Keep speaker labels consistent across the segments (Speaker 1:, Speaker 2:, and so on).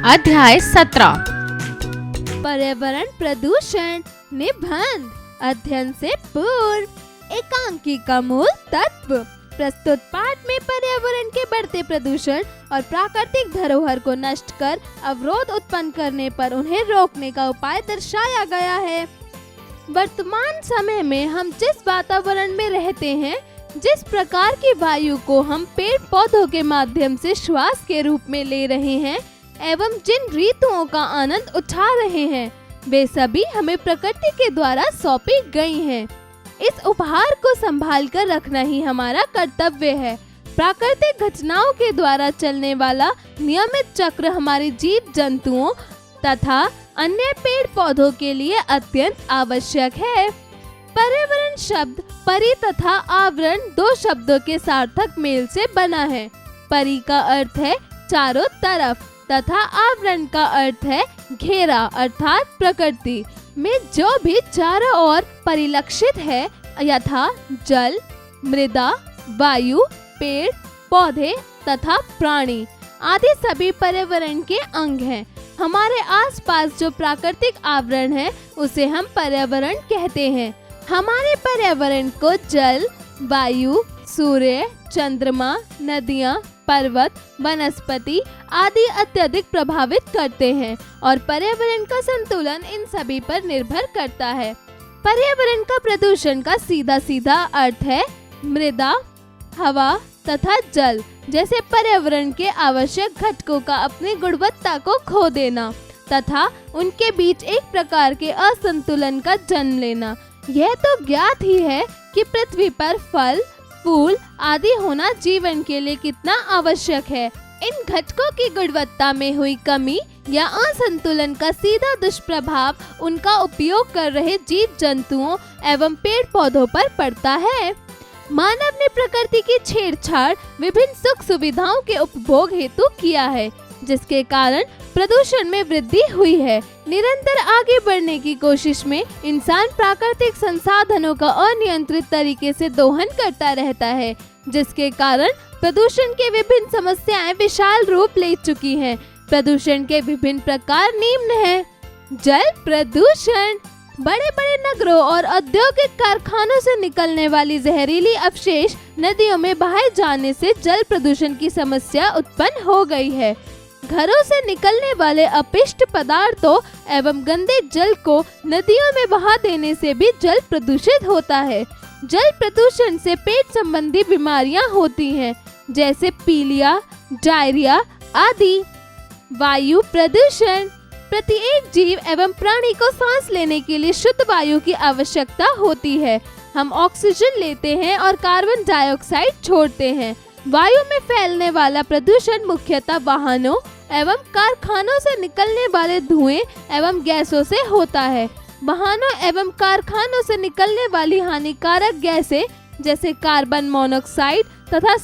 Speaker 1: अध्याय 17
Speaker 2: पर्यावरण प्रदूषण निबंध अध्ययन से पूर्व एकांकी का मूल तत्व। प्रस्तुत पाठ में पर्यावरण के बढ़ते प्रदूषण और प्राकृतिक धरोहर को नष्ट कर अवरोध उत्पन्न करने पर उन्हें रोकने का उपाय दर्शाया गया है। वर्तमान समय में हम जिस वातावरण में रहते हैं, जिस प्रकार की वायु को हम पेड़ पौधों के माध्यम से श्वास के रूप में ले रहे हैं एवं जिन ऋतुओं का आनंद उठा रहे हैं, वे सभी हमें प्रकृति के द्वारा सौंपी गई हैं। इस उपहार को संभाल कर रखना ही हमारा कर्तव्य है। प्राकृतिक घटनाओं के द्वारा चलने वाला नियमित चक्र हमारे जीव जंतुओं तथा अन्य पेड़ पौधों के लिए अत्यंत आवश्यक है। पर्यावरण शब्द परि तथा आवरण दो शब्दों के सार्थक मेल से बना है। परि का अर्थ है चारों तरफ तथा आवरण का अर्थ है घेरा अर्थात प्रकृति में जो भी चारों ओर परिलक्षित है, यथा जल, मृदा, वायु, पेड़ पौधे तथा प्राणी आदि सभी पर्यावरण के अंग हैं। हमारे आसपास जो प्राकृतिक आवरण है उसे हम पर्यावरण कहते हैं। हमारे पर्यावरण को जल, वायु, सूर्य, चंद्रमा, नदियाँ, पर्वत, वनस्पति आदि अत्यधिक प्रभावित करते हैं और पर्यावरण का संतुलन इन सभी पर निर्भर करता है। पर्यावरण का प्रदूषण का सीधा सीधा अर्थ है मृदा, हवा तथा जल जैसे पर्यावरण के आवश्यक घटकों का अपनी गुणवत्ता को खो देना तथा उनके बीच एक प्रकार के असंतुलन का जन्म लेना। यह तो ज्ञात ही है कि पृथ्वी पर फल, फूल आदि होना जीवन के लिए कितना आवश्यक है। इन घटकों की गुणवत्ता में हुई कमी या असंतुलन का सीधा दुष्प्रभाव उनका उपयोग कर रहे जीव जंतुओं एवं पेड़ पौधों पर पड़ता है। मानव ने प्रकृति की छेड़छाड़ विभिन्न सुख सुविधाओं के उपभोग हेतु किया है, जिसके कारण प्रदूषण में वृद्धि हुई है। निरंतर आगे बढ़ने की कोशिश में इंसान प्राकृतिक संसाधनों का अनियंत्रित तरीके से दोहन करता रहता है, जिसके कारण प्रदूषण के विभिन्न समस्याएं विशाल रूप ले चुकी हैं। प्रदूषण के विभिन्न प्रकार निम्न हैं। जल प्रदूषण बड़े बड़े नगरों और औद्योगिक कारखानों से निकलने वाली जहरीली अवशेष नदियों में बहाए जाने से जल प्रदूषण की समस्या उत्पन्न हो गई है। घरों से निकलने वाले अपशिष्ट पदार्थों एवं गंदे जल को नदियों में बहा देने से भी जल प्रदूषित होता है। जल प्रदूषण से पेट संबंधी बीमारियां होती हैं, जैसे पीलिया, डायरिया आदि। वायु प्रदूषण प्रत्येक जीव एवं प्राणी को सांस लेने के लिए शुद्ध वायु की आवश्यकता होती है। हम ऑक्सीजन लेते हैं और कार्बन डाइऑक्साइड छोड़ते हैं। वायु में फैलने वाला प्रदूषण मुख्यतः वाहनों एवं कारखानों से निकलने वाले धुएं एवं गैसों से होता है। वाहनों एवं कारखानों से निकलने वाली हानिकारक गैसें जैसे कार्बन मोनोऑक्साइड तथा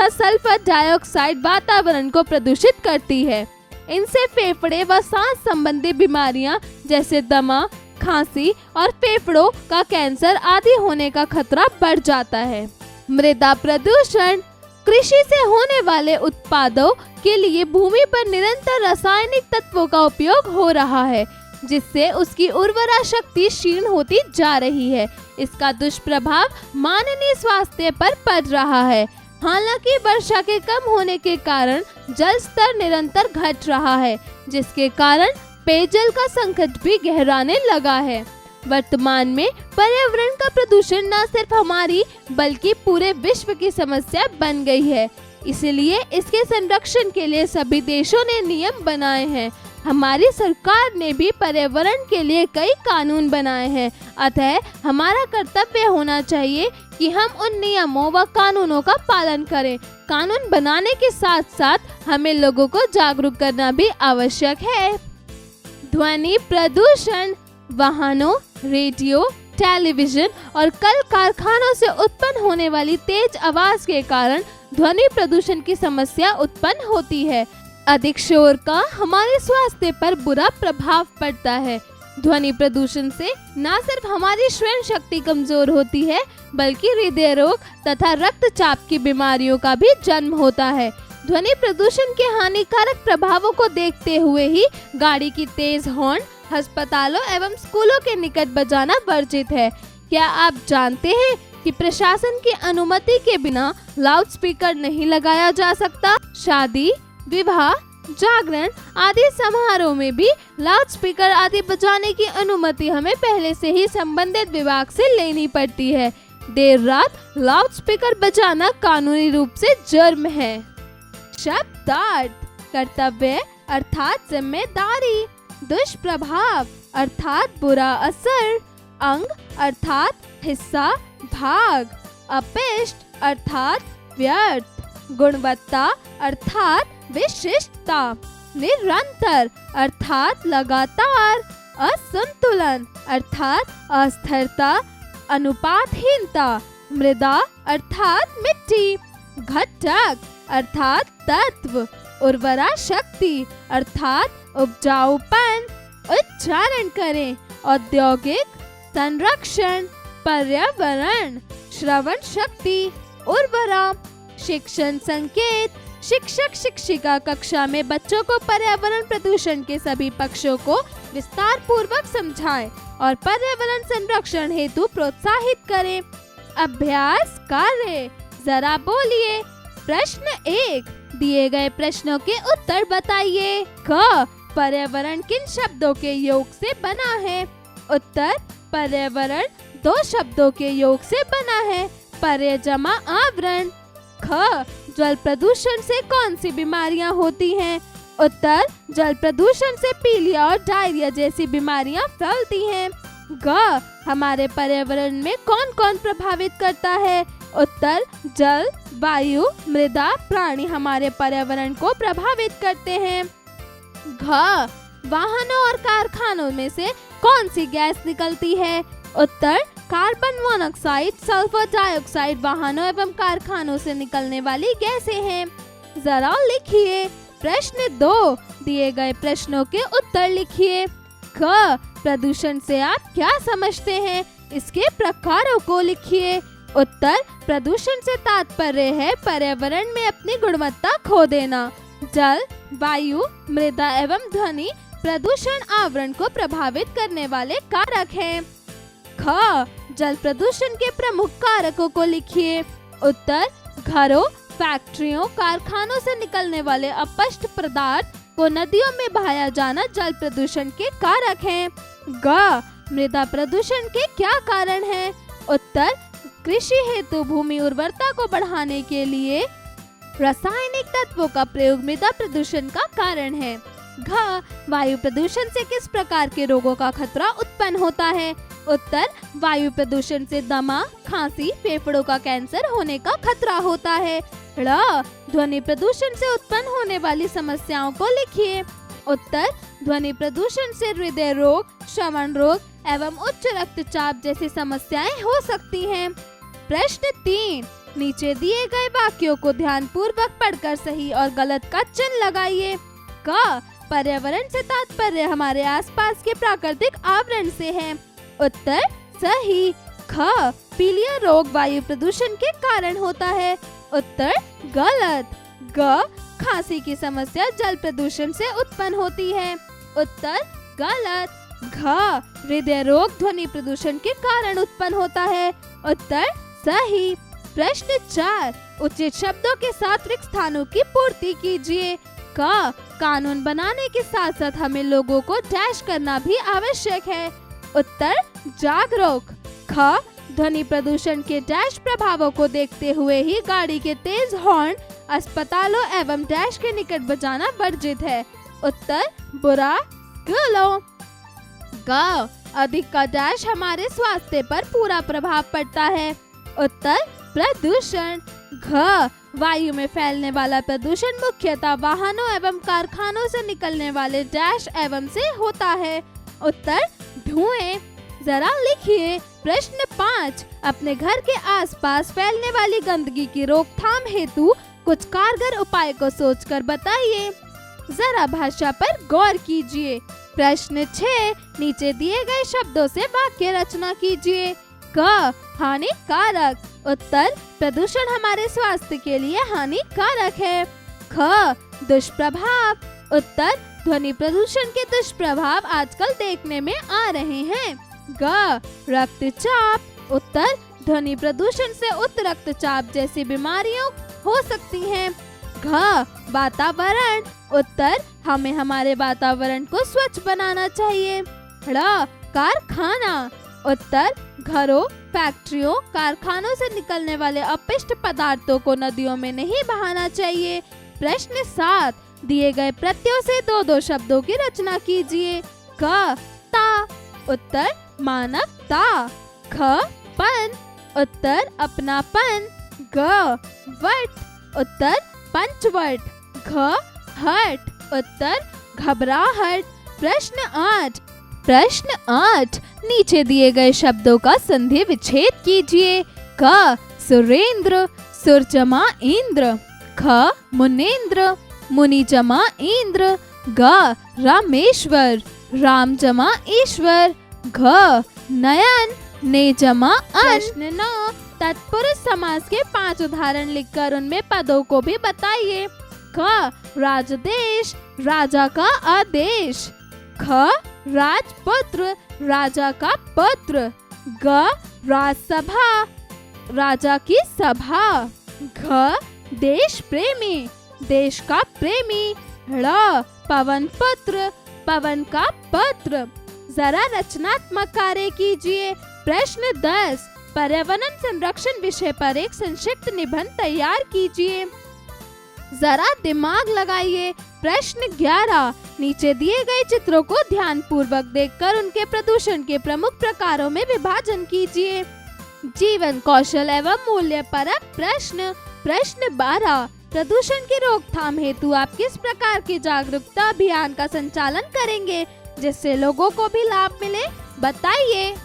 Speaker 2: सल्फर डाइऑक्साइड वातावरण को प्रदूषित करती है। इनसे फेफड़े व सांस संबंधी बीमारियां जैसे दमा, खांसी और फेफड़ों का कैंसर आदि होने का खतरा बढ़ जाता है। मृदा प्रदूषण कृषि से होने वाले उत्पादों के लिए भूमि पर निरंतर रासायनिक तत्वों का उपयोग हो रहा है, जिससे उसकी उर्वरा शक्ति क्षीण होती जा रही है। इसका दुष्प्रभाव मानवीय स्वास्थ्य पर पड़ रहा है। हालांकि वर्षा के कम होने के कारण जल स्तर निरंतर घट रहा है, जिसके कारण पेयजल का संकट भी गहराने लगा है। वर्तमान में पर्यावरण का प्रदूषण न सिर्फ हमारी बल्कि पूरे विश्व की समस्या बन गई है। इसलिए इसके संरक्षण के लिए सभी देशों ने नियम बनाए हैं। हमारी सरकार ने भी पर्यावरण के लिए कई कानून बनाए हैं। अतः हमारा कर्तव्य होना चाहिए कि हम उन नियमों व कानूनों का पालन करें। कानून बनाने के साथ साथ हमें लोगों को जागरूक करना भी आवश्यक है। ध्वनि प्रदूषण वाहनों, रेडियो, टेलीविजन और कल कारखानों से उत्पन्न होने वाली तेज आवाज के कारण ध्वनि प्रदूषण की समस्या उत्पन्न होती है। अधिक शोर का हमारे स्वास्थ्य पर बुरा प्रभाव पड़ता है। ध्वनि प्रदूषण से न सिर्फ हमारी श्रवण शक्ति कमजोर होती है, बल्कि हृदय रोग तथा रक्तचाप की बीमारियों का भी जन्म होता है। ध्वनि प्रदूषण के हानिकारक प्रभावों को देखते हुए ही गाड़ी की तेज हॉर्न अस्पतालों एवं स्कूलों के निकट बजाना वर्जित है। क्या आप जानते हैं कि प्रशासन की अनुमति के बिना लाउडस्पीकर नहीं लगाया जा सकता? शादी, विवाह, जागरण आदि समारोह में भी लाउडस्पीकर आदि बजाने की अनुमति हमें पहले से ही संबंधित विभाग से लेनी पड़ती है। देर रात लाउडस्पीकर बजाना कानूनी रूप से जुर्म है। शब्दार्थ: कर्तव्य अर्थात जिम्मेदारी, दुष्प्रभाव अर्थात बुरा असर, अंग अर्थात हिस्सा, भाग, अपिष्ट अर्थात व्यर्थ, गुणवत्ता अर्थात विशिष्टता, निरंतर अर्थात लगातार, असंतुलन अर्थात अस्थिरता, अनुपातहीनता, मृदा अर्थात मिट्टी, घटक अर्थात तत्व, उर्वरा शक्ति अर्थात उपजाऊपन। उच्चारण करें: औद्योगिक, संरक्षण, पर्यावरण, श्रवण शक्ति, उर्वरा, शिक्षण संकेत। शिक्षक शिक्षिका कक्षा में बच्चों को पर्यावरण प्रदूषण के सभी पक्षों को विस्तार पूर्वक समझाएं और पर्यावरण संरक्षण हेतु प्रोत्साहित करें। अभ्यास कार्य: जरा बोलिए। प्रश्न 1, दिए गए प्रश्नों के उत्तर बताइए। क, पर्यावरण किन शब्दों के योग से बना है? उत्तर: पर्यावरण 2 शब्दों के योग से बना है, पर्य जमा आवरण। ख, जल प्रदूषण से कौन सी बीमारियां होती हैं? उत्तर: जल प्रदूषण से पीलिया और डायरिया जैसी बीमारियां फैलती हैं। ग, हमारे पर्यावरण में कौन कौन प्रभावित करता है? उत्तर: जल, वायु, मृदा, प्राणी हमारे पर्यावरण को प्रभावित करते हैं। घ, वाहनों और कारखानों में से कौन सी गैस निकलती है? उत्तर: कार्बन मोनोऑक्साइड, सल्फर डाइऑक्साइड वाहनों एवं कारखानों से निकलने वाली गैसें हैं। जरा लिखिए। प्रश्न 2, दिए गए प्रश्नों के उत्तर लिखिए। क, प्रदूषण से आप क्या समझते हैं? इसके प्रकारों को लिखिए। उत्तर: प्रदूषण से तात्पर्य है पर्यावरण में अपनी गुणवत्ता खो देना। जल, वायु, मृदा एवं ध्वनि प्रदूषण आवरण को प्रभावित करने वाले कारक हैं। ख, जल प्रदूषण के प्रमुख कारकों को लिखिए। उत्तर: घरों, फैक्ट्रियों, कारखानों से निकलने वाले अपशिष्ट पदार्थ को नदियों में बहाया जाना जल प्रदूषण के कारक हैं। ग, मृदा प्रदूषण के क्या कारण हैं? उत्तर: कृषि हेतु भूमि उर्वरता को बढ़ाने के लिए रासायनिक तत्वों का प्रयोग मृदा प्रदूषण का कारण है। घ, वायु प्रदूषण से किस प्रकार के रोगों का खतरा उत्पन्न होता है? उत्तर: वायु प्रदूषण से दमा, खांसी, फेफड़ों का कैंसर होने का खतरा होता है। ड़, ध्वनि प्रदूषण से उत्पन्न होने वाली समस्याओं को लिखिए। उत्तर: ध्वनि प्रदूषण से हृदय रोग, श्रवण रोग एवं उच्च रक्तचाप जैसी समस्याएं हो सकती हैं। प्रश्न 3, नीचे दिए गए वाक्यों को ध्यान पूर्वक पढ़कर सही और गलत का चिन्ह लगाइए। क, पर्यावरण से तात्पर्य हमारे आसपास के प्राकृतिक आवरण से है। उत्तर: सही। ख, पीलिया रोग वायु प्रदूषण के कारण होता है। उत्तर: गलत। ग, खांसी की समस्या जल प्रदूषण से उत्पन्न होती है। उत्तर: गलत। घ, हृदय रोग ध्वनि प्रदूषण के कारण उत्पन्न होता है। उत्तर: सही। प्रश्न 4, उचित शब्दों के साथ रिक्त स्थानों की पूर्ति कीजिए। क, कानून बनाने के साथ साथ हमें लोगों को डैश करना भी आवश्यक है। उत्तर: जागरूक। ख, ध्वनि प्रदूषण के डैश प्रभावों को देखते हुए ही गाड़ी के तेज हॉर्न अस्पतालों एवं डैश के निकट बजाना वर्जित है। उत्तर: बुरा, स्कूलों। ग, अधिक का डैश हमारे स्वास्थ्य पर पूरा प्रभाव पड़ता है। उत्तर: प्रदूषण। घ, वायु में फैलने वाला प्रदूषण मुख्यतः वाहनों एवं कारखानों से निकलने वाले डैश एवं से होता है। उत्तर: धुएं। जरा लिखिए। प्रश्न 5, अपने घर के आसपास फैलने वाली गंदगी की रोकथाम हेतु कुछ कारगर उपाय को सोचकर बताइए। जरा भाषा पर गौर कीजिए। प्रश्न 6, नीचे दिए गए शब्दों से वाक्य रचना कीजिए। क, हानिकारक। उत्तर: प्रदूषण हमारे स्वास्थ्य के लिए हानिकारक है। ख दुष्प्रभाव। उत्तर ध्वनि प्रदूषण के दुष्प्रभाव आजकल देखने में आ रहे हैं। ग रक्तचाप। उत्तर ध्वनि प्रदूषण से उच्च रक्तचाप जैसी बीमारियों हो सकती हैं। घ वातावरण। उत्तर हमें हमारे वातावरण को स्वच्छ बनाना चाहिए। ड़ कारखाना। उत्तर घरों, फैक्ट्रियों, कारखानों से निकलने वाले अपशिष्ट पदार्थों को नदियों में नहीं बहाना चाहिए। प्रश्न 7 दिए गए प्रत्ययों से 2-2 शब्दों की रचना कीजिए। क ता। उत्तर मानवता। ख पन। उत्तर अपनापन। ग वट। उत्तर पंचवट। घ हट। उत्तर घबराहट। प्रश्न 8 नीचे दिए गए शब्दों का संधि विच्छेद कीजिए। क सुरेंद्र, सुर जमा इंद्र। ख मुनेन्द्र, मुनि जमा इंद्र। ग रामेश्वर, राम जमा ईश्वर। घ नयन, ने जमा अन। प्रश्न 9 तत्पुरुष समास के 5 उदाहरण लिखकर उनमें पदों को भी बताइए। क राजदेश, राजा का आदेश। ख राजपुत्र, राजा का पुत्र। ग राजसभा, राजा की सभा। घ देश प्रेमी, देश का प्रेमी। ड़ पवन पुत्र, पवन का पुत्र। जरा रचनात्मक कार्य कीजिए। प्रश्न 10 पर्यावरण संरक्षण विषय पर एक संक्षिप्त निबंध तैयार कीजिए। जरा दिमाग लगाइए। प्रश्न 11 नीचे दिए गए चित्रों को ध्यान पूर्वक देखकर उनके प्रदूषण के प्रमुख प्रकारों में विभाजन कीजिए। जीवन कौशल एवं मूल्य परक प्रश्न। प्रश्न 12 प्रदूषण की रोकथाम हेतु आप किस प्रकार के जागरूकता अभियान का संचालन करेंगे जिससे लोगों को भी लाभ मिले, बताइए।